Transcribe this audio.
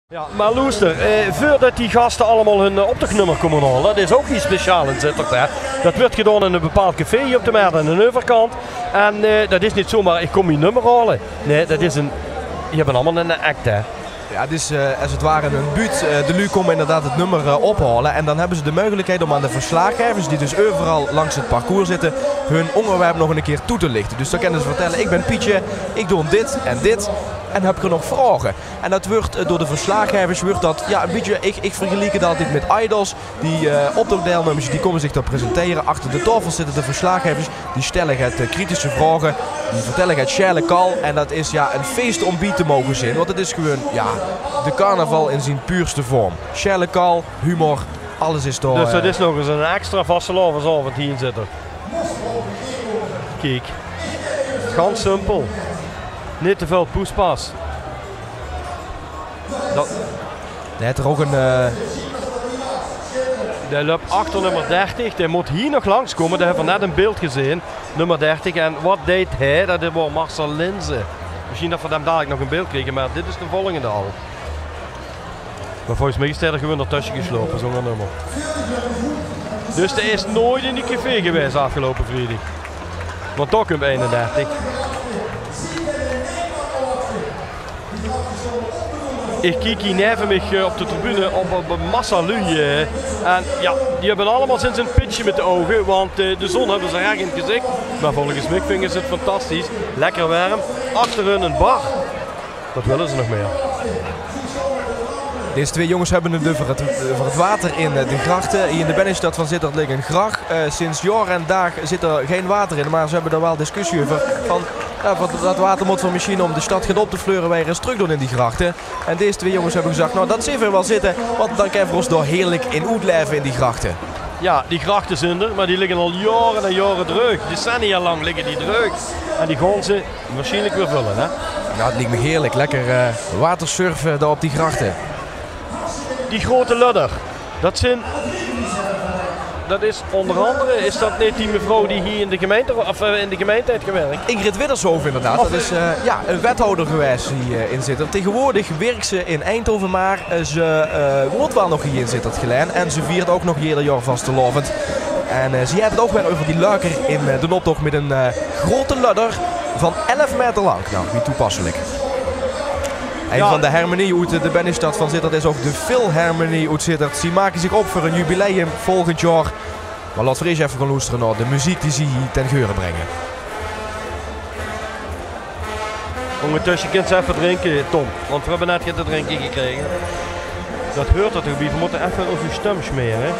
Ja, maar luister, voordat die gasten allemaal hun optochtnummer komen halen, dat is ook iets speciaals in Sittard. Dat wordt gedaan in een bepaald café hier op de Meer aan de overkant. En dat is niet zomaar, ik kom je nummer halen. Nee, dat is een, je hebt allemaal een act, hè. Ja, het is als het ware een buurt. De lui komen inderdaad het nummer ophalen. En dan hebben ze de mogelijkheid om aan de verslaggevers, die dus overal langs het parcours zitten, hun onderwerp nog een keer toe te lichten. Dus dan kunnen ze vertellen, ik ben Pietje, ik doe dit en dit. En heb ik er nog vragen. En dat wordt door de verslaggevers, wordt dat, ja, een beetje, ik vergelijk het altijd met idols. Die optochtdeelnemers, die komen zich daar presenteren. Achter de tafel zitten de verslaggevers, die stellen het kritische vragen. Die vertellen het Shelle Kal. En dat is ja een feest om bij te mogen zien. Want het is gewoon, ja, de carnaval in zijn puurste vorm. Shelle Kal, humor, alles is door. Dus dat is nog eens een extra vastelavondsavond hier in Sittard. Kijk, ganz simpel. Niet te veel poespas. Dat... Net er ook een... De loopt achter nummer 30. Die moet hier nog langskomen. Daar hebben we net een beeld gezien. Nummer 30. En wat deed hij? Dat was Marcel Linze. Misschien dat we hem dadelijk nog een beeld krijgen. Maar dit is de volgende al. Maar volgens mij is hij er gewoon ertussen geslopen. Zo'n nummer. Dus er is nooit in die café geweest afgelopen vrijdag. Want toch op 31. Ik kijk hier neven mij op de tribune op een massa lui. En ja, die hebben allemaal sinds een pitje met de ogen, want de zon hebben ze erg in het gezicht. Maar volgens mij vinden ze het fantastisch. Lekker warm. Achter hun een bar. Dat willen ze nog meer. Deze twee jongens hebben het over het water in de grachten. Hier in de binnenstad van Sittard ligt een gracht. Sinds jaar en dag zit er geen water in, maar ze hebben er wel discussie over. Van, dat water moet van misschien om de stad gaat op te fleuren weer eens terug doen in die grachten. En deze twee jongens hebben gezegd, nou dat zien we wel zitten, want dan kunnen we ons door heerlijk in uitleven in die grachten. Ja, die grachten zijn er, maar die liggen al jaren en jaren dreug. Decennia lang liggen die dreug. En die gaan ze waarschijnlijk weer vullen, hè? Nou, het lijkt me heerlijk. Lekker watersurfen daar op die grachten. Die grote ladder, dat is onder andere, is dat niet die mevrouw die hier in de gemeente, of in de gemeente heeft gewerkt? Ingrid Widdershoven inderdaad. Dat is ja, een wethouder geweest die in Sittard. Tegenwoordig werkt ze in Eindhoven, maar ze woont wel nog hier in Sittard geleen. En ze viert ook nog ieder jaar vastelavond. En ze heeft het ook weer over die luiker in de optocht met een grote ladder van 11 meter lang. Nou, wie toepasselijk. Een van de harmonie uit de binnenstad van Sittard is ook de Philharmonie uit Sittard. Ze maken zich op voor een jubileum volgend jaar. Maar laten we eens even gaan luisteren naar de muziek die ze hier ten geure brengen. Ondertussen kunt ze even drinken, Tom. Want we hebben net te drinken gekregen. Dat hoort dat erbij. We moeten even onze stem smeren.